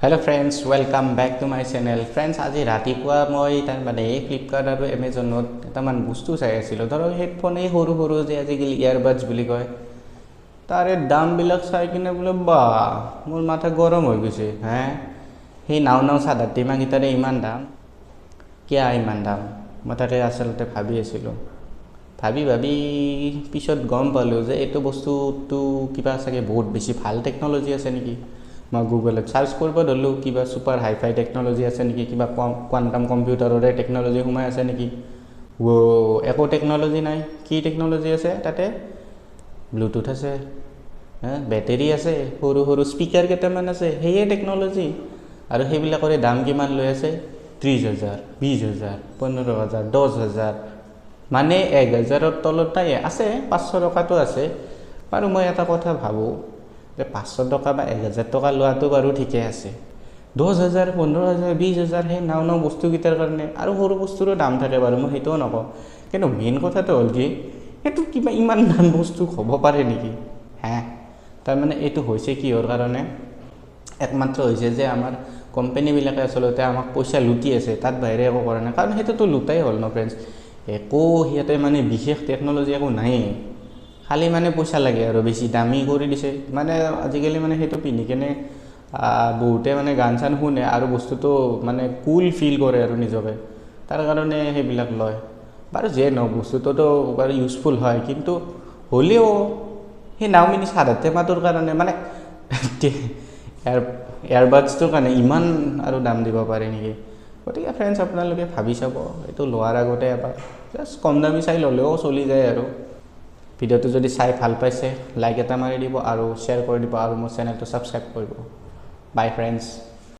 Hello friends, welcome back to my channel. Friends, আজি ৰাতিপুৱা মই তাৰ মানে ফ্লিপকাৰ্ট আৰু এমাজনত এটামান বস্তু চাই আছিলোঁ। ধৰক হেডফোন এই সৰু সৰু যে আজিকালি ইয়াৰবাডছ বুলি কয়, তাৰে দামবিলাক চাই কিনে বোলে বা মোৰ মাথা গৰম হৈ গৈছে। সেই নাও চাদা টিমাকেইটাৰে ইমান দাম, কিয় ইমান দাম? মই তাকে আচলতে ভাবি আছিলোঁ। ভাবি পিছত গম পালোঁ যে এইটো বস্তুটো কিবা চাগে বহুত বেছি ভাল টেকন'লজি আছে নেকি। মই গুগলত চাৰ্চ কৰিব ধৰিলোঁ কিবা ছুপাৰ হাইফাই টেকন'লজি আছে নেকি, কিবা কোৱাণ্টাম কম্পিউটাৰৰে টেকন'লজি সোমাই আছে নেকি। একো টেকন'লজি নাই। কি টেকন'লজি আছে তাতে? ব্লুটুথ আছে, বেটেৰী আছে, সৰু সৰু স্পীকাৰ কেইটামান আছে, সেয়ে টেকন'লজি। আৰু সেইবিলাকৰে দাম কিমান লৈ আছে? 30,000, 20,000, 15,000, 10,000। মানে 1,000ৰ তলত নাই, আছে 500 টকাটো আছে। বাৰু মই এটা কথা ভাবোঁ যে 500 টকা বা 1,000 টকা লোৱাটো বাৰু ঠিকে আছে। 10,000, 15,000, 20,000 সেই নাও বস্তুকেইটাৰ কাৰণে আৰু সৰু বস্তুৰো দাম থাকে বাৰু, মই সেইটোও নকওঁ। কিন্তু মেইন কথাটো হ'ল কি, সেইটো কিবা ইমান দাম বস্তু হ'ব পাৰে নেকি? তাৰমানে এইটো হৈছে কিহৰ কাৰণে? একমাত্ৰ হৈছে যে আমাৰ কোম্পানীবিলাকে আচলতে আমাক পইচা লুটি আছে, তাত বাহিৰে একো কৰা নাই। কাৰণ সেইটোতো লুটাই হ'ল ন ফ্ৰেণ্ডছ। একো সিহঁতে মানে বিশেষ টেকন'লজি একো নায়েই, খালি মানে পইচা লাগে আৰু বেছি দামী কৰি দিছে। মানে আজিকালি মানে সেইটো পিন্ধি কেনে বহুতে মানে গান চান শুনে আৰু বস্তুটো মানে কুল ফিল কৰে আৰু নিজকে, তাৰ কাৰণে সেইবিলাক লয়। বাৰু যিয়ে নহওক বস্তুটোতো বাৰু ইউজফুল হয়, কিন্তু হ'লেও সেই নাওমিনি চাদা টেমাটোৰ কাৰণে মানে এয়াৰবাডছটোৰ কাৰণে ইমান আৰু দাম দিব পাৰে নেকি? গতিকে ফ্ৰেণ্ডছ, আপোনালোকে ভাবি চাব এইটো লোৱাৰ আগতে এবাৰ জাষ্ট কম দামী চাই ল'লেও চলি যায়। আৰু ভিডিঅ'টো যদি চাই ভাল পাইছে লাইক এটা মাৰি দিব আৰু শ্বেয়াৰ কৰি দিব আৰু মোৰ চেনেলটো ছাবস্ক্ৰাইব কৰিব। বাই ফ্ৰেণ্ডছ।